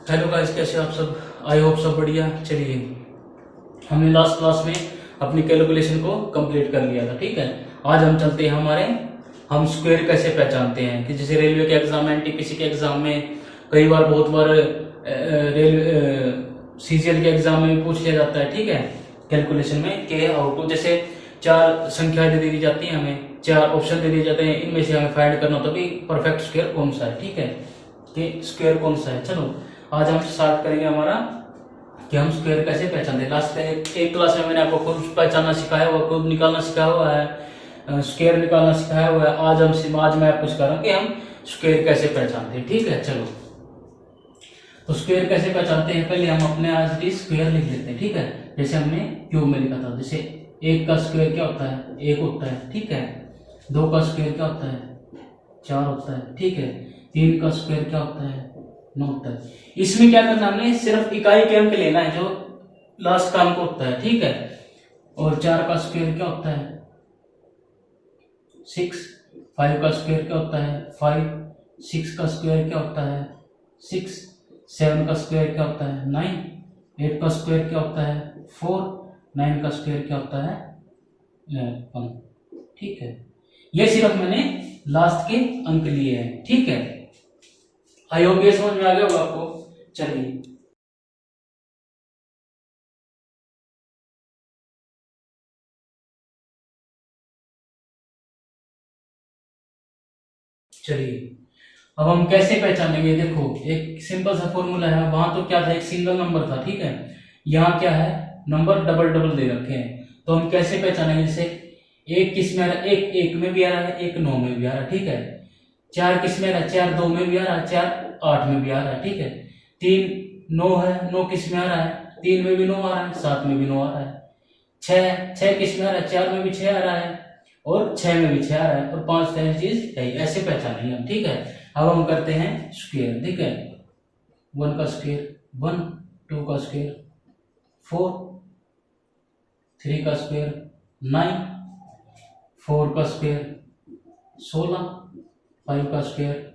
Hello guys, कैसे आप सब? आई होप सब बढ़िया। चलिए, हमने लास्ट क्लास में अपनी कैलकुलेशन को कंप्लीट कर लिया था। ठीक है, आज हम चलते हैं हम स्क्वायर कैसे पहचानते हैं कि जैसे रेलवे के एग्जाम, एनटीपीसी के एग्जाम में कई बार, बहुत बार रेलवे सीजीएल के एग्जाम में भी पूछ लिया जाता है। ठीक है, कैलकुलेशन में कि हाउ टू, जैसे चार संख्याएं दे दी जाती हैं, हमें चार ऑप्शन दे दिए जाते हैं, इनमें से हमें फाइंड करना होता है कि परफेक्ट स्क्वायर कौन सा है। ठीक है, कि स्क्वायर कौन सा है। चलो आज हम स्टार्ट करेंगे हमारा कि हम स्क्वायर कैसे पहचानते हैं। लास्ट एक क्लास में मैंने आपको खुद पहचानना सिखाया हुआ, खुद निकालना सिखाया हुआ है, स्क्वायर निकालना सिखाया हुआ है। आज मैं आपको सिखा रहा हूँ कि हम स्क्वायर कैसे पहचानते हैं। ठीक है, चलो तो स्क्वायर कैसे पहचानते हैं, पहले हम अपने आज की स्क्वायर लिख लेते हैं। ठीक है, जैसे हमने क्यूब में लिखा था, जैसे एक का स्क्वायर क्या होता है, एक होता है। ठीक है, दो का स्क्वायर क्या होता है, चार होता है। ठीक है, तीन का स्क्वायर क्या होता है, 9 होता है। इसमें क्या करना, हमने सिर्फ इकाई के अंक लेना है जो लास्ट का अंक होता है। ठीक है, और 4 का स्क्वायर क्या होता है, 6। 5 का स्क्वायर क्या होता है, 5। 6 का स्क्वायर क्या होता है, 6। 7 का स्क्वायर क्या होता है, 9। 8 का स्क्वायर क्या होता है, 4। 9 का स्क्वायर क्या होता है, 1। ठीक है, ये सिर्फ मैंने लास्ट के अंक लिए हैं। ठीक है, आई होप ये समझ में आ गया होगा आपको। चलिए अब हम कैसे पहचानेंगे। देखो, एक सिंपल सा फॉर्मूला है। वहां तो क्या था, एक सिंगल नंबर था। ठीक है, यहाँ क्या है, नंबर डबल डबल दे रखे हैं। तो हम कैसे पहचानेंगे, जैसे एक किस में आ रहा है, एक एक में भी आ रहा है, एक 9 में भी आ रहा है। ठीक है, 4 किस में आ रहा है, 4 2 में भी आ रहा है, 4 8 में भी आ रहा है। ठीक है, 3 9 है, 9 किस में आ रहा है, 3 में भी 9 आ रहा है, 7 में भी 9 आ रहा है। 6 किस में आ रहा है, 4 में भी 6 आ रहा है, और 6 में भी 6 आ रहा है, और 5 तरह चीज है। ऐसे पहचानेंगे हम। ठीक है, अब हम करते हैं स्क्वायर। ठीक है, 1 का स्क्वायर 1, 2 का स्क्वायर 4, 3 का स्क्वायर 9, 4 का स्क्वायर 16, 5 का स्क्वायर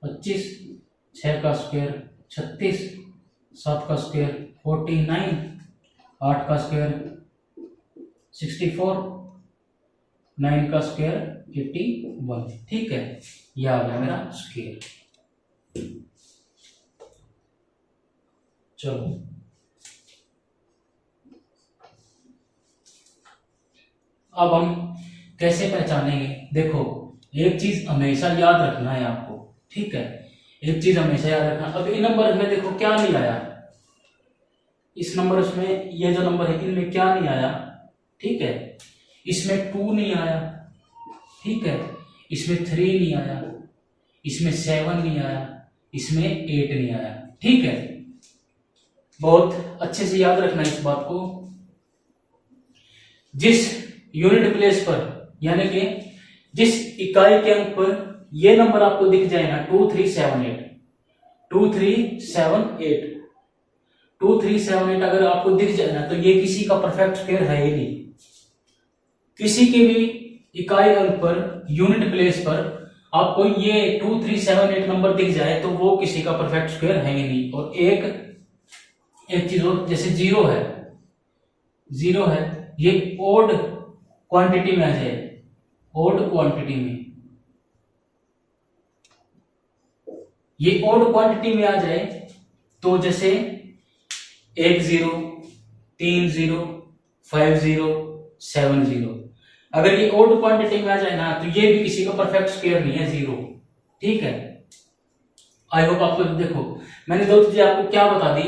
25, 6 का स्क्वायर 36, 7 का स्क्वायर 49, 8 का स्क्वायर 64, 9 का स्क्वायर 81। ठीक है, यह आ गया मेरा स्क्वायर। चलो अब हम कैसे पहचानेंगे। देखो, एक चीज हमेशा याद रखना है आपको। ठीक है, एक चीज हमेशा याद रखना। अब इन नंबर में देखो क्या नहीं आया, इस नंबर में, ये जो नंबर है इनमें क्या नहीं आया। ठीक है, इसमें 2 नहीं आया। ठीक है, इसमें 3 नहीं आया, इसमें 7 नहीं आया, इसमें 8 नहीं आया। ठीक है, बहुत अच्छे से याद रखना इस बात को। जिस यूनिट प्लेस पर, यानी कि जिस इकाई के अंक पर ये नंबर आपको दिख जाए ना, 2378, 2378, 2378 अगर आपको दिख जाए ना, तो ये किसी का परफेक्ट स्क्वायर है ही नहीं। किसी के भी इकाई अंक पर, यूनिट प्लेस पर आपको ये 2378 नंबर दिख जाए तो वो किसी का परफेक्ट स्क्वायर है ही नहीं। और एक चीज और, जैसे जीरो है, ये ओड क्वांटिटी में आ जाए, ओड क्वांटिटी में, ये ओड क्वांटिटी में आ जाए तो जैसे 1 0, 3 0, 5 0, 7 0, अगर ये ओड क्वांटिटी में आ जाए ना, तो ये भी किसी का परफेक्ट स्क्वायर नहीं है, 0। ठीक है, आई होप आपको, देखो मैंने दो चीजें आपको क्या बता दी,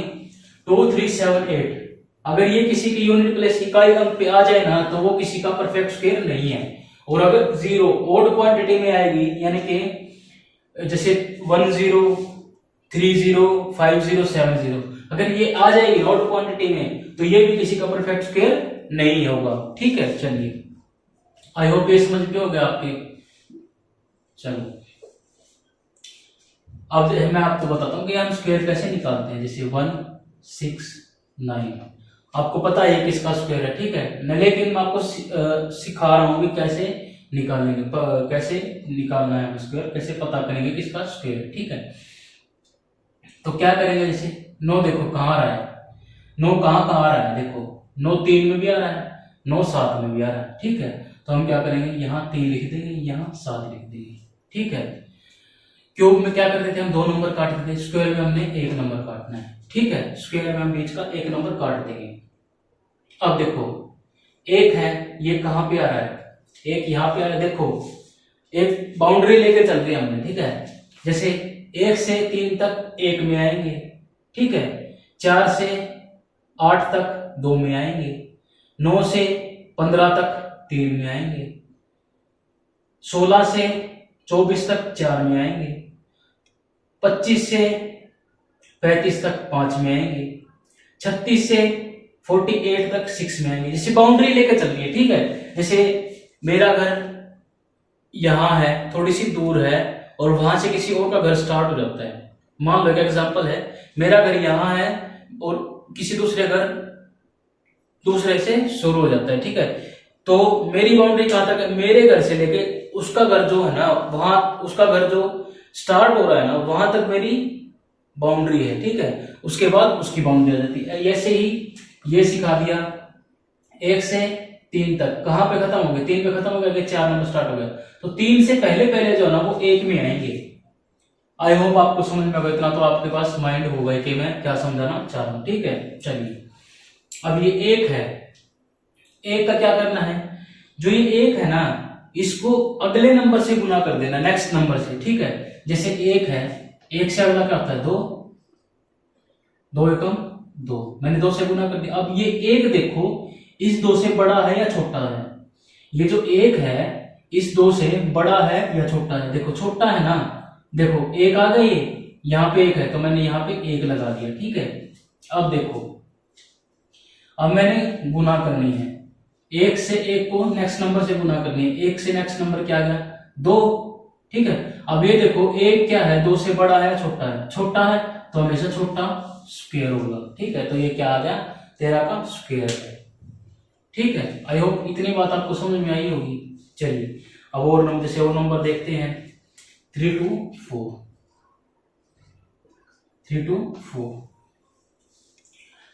2378 अगर ये किसी की यूनिट प्लेस इकाई अंक पे आ जाए ना, तो वो किसी का परफेक्ट स्क्वायर नहीं है। और अगर 0 ओड क्वांटिटी में आएगी, यानी कि जैसे 1 0, 3 0, 5 0, 7 0, अगर ये आ जाएगी ओड क्वांटिटी में, तो ये भी किसी का परफेक्ट स्क्वायर नहीं होगा। ठीक है, चलिए आई होप ये समझ में हो गया आपके। चलो अब मैं आपको बताता हूँ कि हम स्क्वायर कैसे निकालते हैं। जैसे 1 6 9, आपको पता है किसका स्क्वायर है। ठीक है, लेकिन मैं आपको सिखा रहा हूँ कि कैसे निकालेंगे, कैसे निकालना है स्क्वायर, कैसे पता करेंगे किसका स्क्वायर। ठीक है, तो क्या करेंगे, जैसे 9 देखो कहाँ आ रहा है, 9 कहाँ कहाँ आ रहा है, देखो 9 3 में भी आ रहा है, 9 7 में भी आ रहा है, ठीक है। तो हम क्या करेंगे, यहाँ 3 लिख देंगे, यहाँ 7 लिख देंगे, ठीक है। क्यूब में क्या करते थे हम, 2 नंबर काटते थे, स्क्वायर में हमने 1 नंबर काटना है, ठीक है। स्क्वायर में हम बीच का 1 नंबर काट देंगे। अब देखो 1 है, ये कहाँ पे आ रहा है, 1 यहाँ पे आ रहा है, देखो एक बाउंड्री लेके चल रही है हमने, ठीक है। जैसे 1 से 3 तक 1 में आएंगे, ठीक है। 4 से 8 तक 2 में आएंगे, 9 से 15 तक 3 में आएंगे, 16 से 24 तक 4 में आएंगे, 25 से 35 तक 5 में आएंगे, 36 से 48 तक 6 में आएंगे। जैसे बाउंड्री लेकर चल रही है, ठीक है। जैसे मेरा घर यहाँ है, थोड़ी सी दूर है, और वहां से किसी और का घर स्टार्ट हो जाता है। मान लो एक एग्जांपल है, मेरा घर यहाँ है और किसी दूसरे घर दूसरे से शुरू हो जाता है, ठीक है। तो मेरी बाउंड्री कहाँ तक है, मेरे घर से लेके उसका घर जो है ना, वहां उसका घर जो स्टार्ट हो रहा है ना, वहां तक मेरी बाउंड्री है, ठीक है। उसके बाद उसकी बाउंड्री आ जाती है। ऐसे ही ये सिखा दिया, 1 से 3 तक कहां पे खत्म हो गए, 3 पे खत्म हो गया, 4 नंबर स्टार्ट हो गया। तो 3 से पहले पहले जो है ना वो 1 में आएंगे। आई होप आपको समझ में आ गया, इतना तो आपके पास माइंड होगा कि मैं क्या समझाना चाह रहा हूं, ठीक है। चलिए अब ये 1 है, 1 का क्या करना है, जो ये 1 है ना, इसको अगले नंबर से गुना कर देना, नेक्स्ट नंबर से, ठीक है। जैसे 1 है, 1 से अगला क्या होता है, 2, 2 एकम 2, मैंने 2 से गुना कर दिया। अब ये 1 देखो इस 2 से बड़ा है या छोटा है, ये जो 1 है इस 2 से बड़ा है या छोटा है, देखो छोटा है ना, देखो 1 आ गई, यहाँ पे 1 है तो मैंने यहाँ पे 1 लगा दिया, ठीक है। अब देखो, अब मैंने गुना करनी है, 1 से 1 को नेक्स्ट नंबर से गुना करनी है, 1 से नेक्स्ट नंबर क्या गया, 2, ठीक है। अब ये देखो 1 क्या है, 2 से बड़ा है छोटा है, छोटा है तो हमेशा छोटा स्क्वायर होगा, ठीक है। तो ये क्या आ गया, 13 का स्क्वायर है, ठीक है। आई होप इतनी बात आपको समझ में आई होगी। चलिए अब और नंबर, जैसे और नंबर देखते हैं, 3 to 4, 3 to 4।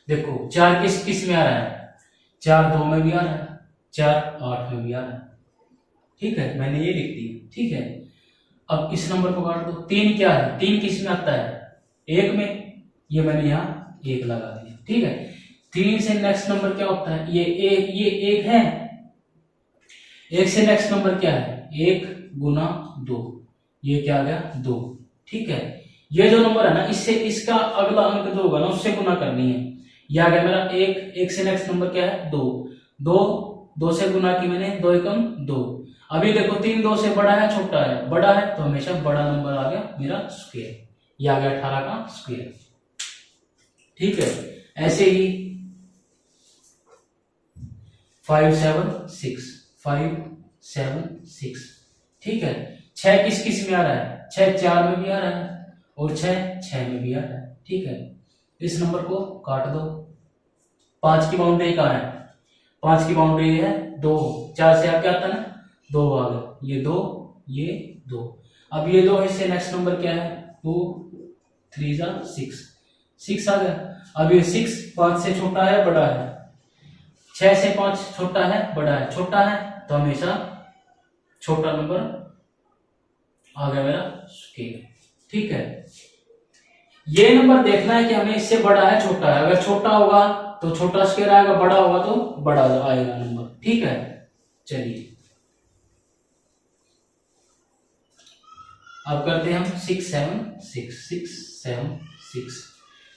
देखो 4 किस किस में आ रहा है, 4 2 में भी आ रहा है, 4 8 में भी आ रहा है, ठीक है। मैंने ये लिख दिया, ठीक है। अब इस नंबर को काट दो, 3 क्या है, 3 किस में आता है, 1 में, ये मैंने यहाँ 1 लगा दिया, ठीक है। 3 से नेक्स्ट नंबर क्या होता है, ये 1 है, 1 से नेक्स्ट नंबर क्या है, 1 गुना 2, ये क्या आ गया 2, ठीक है। ये जो नंबर है ना, इससे इसका अगला अंक जो होगा ना उससे गुना करनी है। ये आ गया मेरा 1, 1 से नेक्स्ट नंबर क्या है 2, 2 2 से गुना की मैंने, 2 एकम 2। अभी देखो 3 2 से बड़ा है छोटा है, बड़ा है तो हमेशा बड़ा नंबर आ गया मेरा स्क्वायर, ये आ गया 18 का स्क्वायर, ठीक है। ऐसे ही 5 7 6, 5 7 6, ठीक है। 6 किस किस में आ रहा है, 6 4 में भी आ रहा है और 6 6 में भी आ रहा है, ठीक है। इस नंबर को काट दो। 5 की बाउंड्री कहाँ है, 5 की बाउंड्री है 2, 4 से आप क्या आता है ना 2 आ गया, ये 2 ये 2। अब ये 2 इससे नेक्स्ट नंबर क्या है, 2 3 6, 6 आ गया। अब ये 6 5 से छोटा है बड़ा है, 6 से 5 छोटा है बड़ा है, छोटा है तो हमेशा छोटा नंबर आ गया मेरा स्क्वायर, ठीक है। ये नंबर देखना है कि हमें इससे बड़ा है छोटा है, अगर छोटा होगा तो छोटा स्क्वायर आएगा, बड़ा होगा तो बड़ा आएगा नंबर, ठीक है। चलिए अब करते हैं हम 6 7 6, 6 7 6,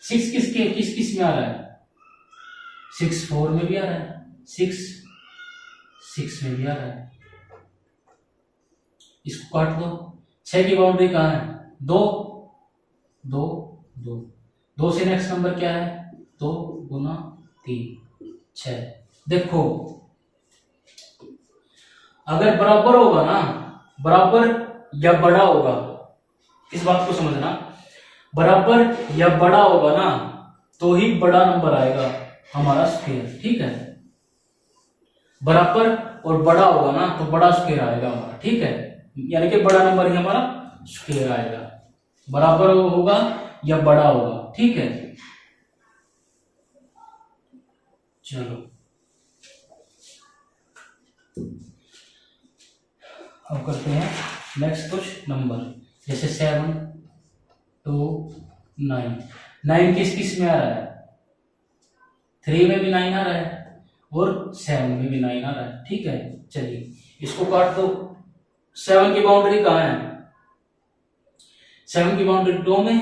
6 किस किस में आ रहा है, 6 4 में भी आ रहा है, 6 6 में भी आ रहा है। इसको काट दो। 6 की बाउंड्री कहाँ है, 2 2 2, 2 से नेक्स्ट नंबर क्या है, 2 गुना 3 6। देखो अगर बराबर होगा ना, बराबर या बड़ा होगा, इस बात को समझना, बराबर या बड़ा होगा ना तो ही बड़ा नंबर आएगा हमारा स्क्वायर, ठीक है। बराबर और बड़ा होगा ना तो बड़ा स्क्वायर आएगा हमारा, ठीक है। यानी कि बड़ा नंबर ही हमारा स्क्वायर आएगा। बराबर होगा या बड़ा होगा, ठीक है। चलो अब करते हैं नेक्स्ट कुछ नंबर, जैसे 7, 2, 9। 9 किस किस में आ रहा है? 3 में भी 9 आ रहा है और 7 में भी 9 आ रहा है, ठीक है। चलिए इसको काट दो। 7 की बाउंड्री कहाँ है? 7 की बाउंड्री 2 में,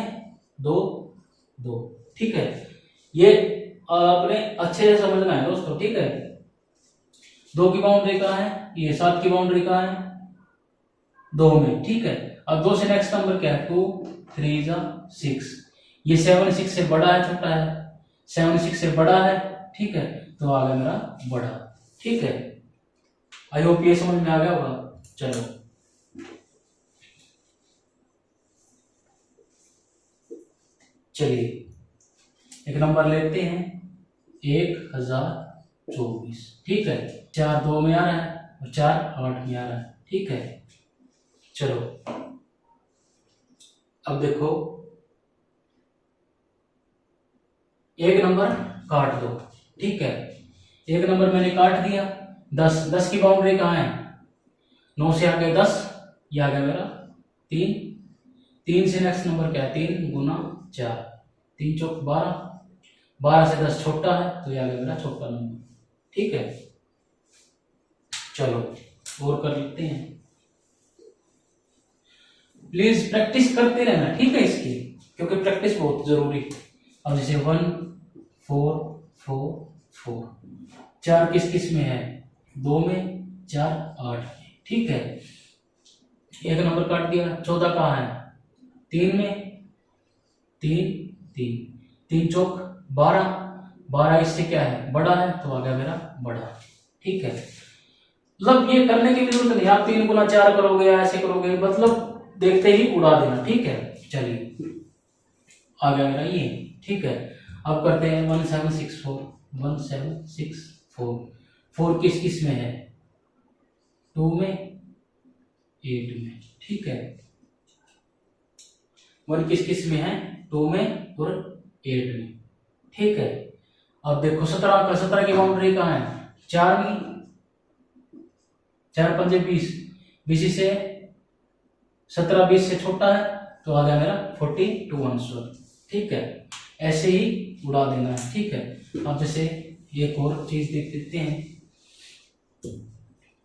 2, 2, ठीक है। ये आपने अच्छे से समझना है दोस्तों, ठीक है। 2 की बाउंड्री कहाँ है? ये 7 की बाउंड्री कहाँ है? 2 में, ठीक है। अब 2 से नेक्स्ट नंबर क्या है? 2, 3 6। ये 7 6 से बड़ा है छोटा है? 7 6 से बड़ा है, ठीक है, तो आ गया मेरा बड़ा, ठीक है। आई होप ये समझ में आ गया होगा। चलो चलिए एक नंबर लेते हैं, 1024, ठीक है। 4 2 में आ रहा है और 4 8 में आ रहा है, ठीक है। चलो अब देखो, एक नंबर काट दो, ठीक है। एक नंबर मैंने काट दिया। 10 की बाउंड्री कहाँ है? 9 से आगे 10, ये आ गया मेरा 3। 3 से नेक्स्ट नंबर क्या है? 3 गुना 4, 3 चौक 12। 12 से 10 छोटा है, तो ये आ गया मेरा छोटा नंबर, ठीक है। चलो और कर लेते हैं। प्लीज प्रैक्टिस करते रहना, ठीक है इसकी, क्योंकि प्रैक्टिस बहुत जरूरी है। अब जैसे 1 4 4 4, 4 किस किस में है? 2 में, 4 8 में, ठीक है। एक नंबर काट दिया। 14 कहाँ है? 3 में, 3 3, 3 चौक 12। 12 इससे क्या है? बड़ा है, तो आ गया मेरा बड़ा, ठीक है। मतलब ये करने की भी जरूरत नहीं, आप 3 गुना 4 करोगे या ऐसे करोगे, मतलब देखते ही उड़ा देना, ठीक है। चलिए आ गया मेरा ये, ठीक है। अब करते हैं 1764। 1764, 4 किस किस में है? 2 में, 8 में, ठीक है। 1 किस किस में है? 2 में और 8 में, ठीक है। अब देखो 17 की बाउंड्री कहाँ है? 4 में, 4 पंजे 20, 20 से 17 20 से छोटा है, तो आ गया मेरा 42 आंसर, ठीक है। ऐसे ही उड़ा देना है, ठीक है। अब जैसे एक और चीज देख लेते हैं,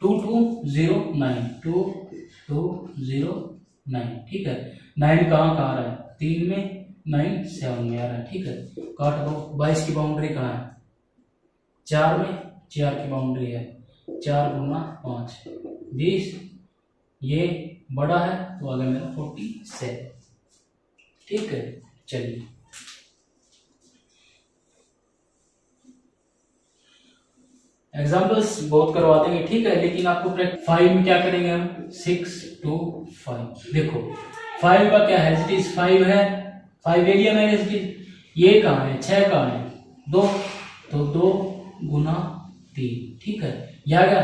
2209, 2209, ठीक है। 9 कहाँ आ रहा है? 3 में, 9 7 में आ रहा है, ठीक है। काट दो। 22 की बाउंड्री कहाँ है? 4 में, 4 की बाउंड्री है, 4 गुना 5 20, ये बड़ा है, तो आ गया मेरा 47, ठीक है। चलिए एग्जाम्पल्स बहुत करवा देंगे, ठीक है, लेकिन आपको 5 में क्या करेंगे हम? 6 2 5। देखो 5 का क्या है? 5 है, 5 एरिया में है। ये कहाँ है? 6 कहाँ है? 2, तो 2 गुना 3, ठीक है। ये आ गया।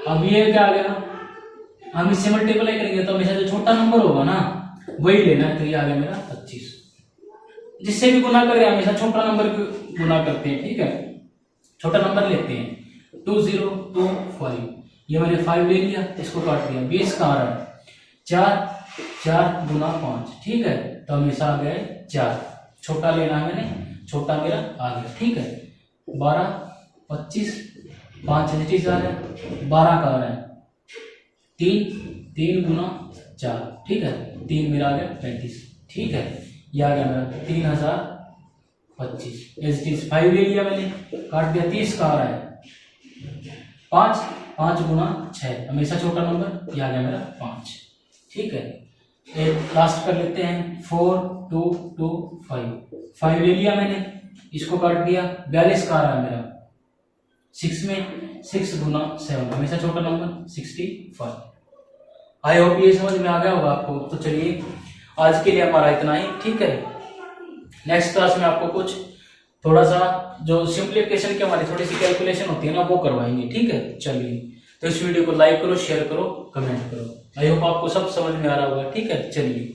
अब ये क्या आ गया? हम इससे मल्टीप्लाई करेंगे तो हमेशा जो छोटा नंबर होगा ना वही लेना है, तो ये आ गया मेरा 25। जिससे भी गुना करें हमेशा छोटा नंबर गुना करते हैं, ठीक है, छोटा नंबर लेते हैं। 2025, ये मैंने 5 ले लिया, इसको काट दिया। 20 कहाँ आ रहा है? 4 गुना 5, ठीक है, तो हमेशा आ गया 4। छोटा लेना है मैंने, छोटा मेरा आ गया, ठीक है। 12 25, 5 एजिटीज आ रहा है। 12 का आ रहा है 3 गुना 4, ठीक है, 3 मेरा आ गया 35, ठीक है। ये आ गया मेरा 3025। एजिटीज 5 ले लिया मैंने, काट दिया। 30 का आ रहा है 5 गुना 6, हमेशा छोटा नंबर, ये आ गया मेरा 5, ठीक है। एक लास्ट कर लेते हैं, 4 2 2 5 ले लिया मैंने, इसको काट दिया। 42 का आ रहा है मेरा 6 में, 6 गुना 7, हमेशा छोटा नंबर, 65। आई होप ये समझ में आ गया होगा आपको। तो चलिए आज के लिए हमारा इतना ही, ठीक है। नेक्स्ट क्लास में आपको कुछ थोड़ा सा जो सिंप्लीफिकेशन की हमारी थोड़ी सी कैलकुलेशन होती है ना, वो करवाएंगे, ठीक है। चलिए तो इस वीडियो को लाइक करो, शेयर करो, कमेंट करो। आई होप आपको सब समझ में आ रहा होगा, ठीक है। चलिए।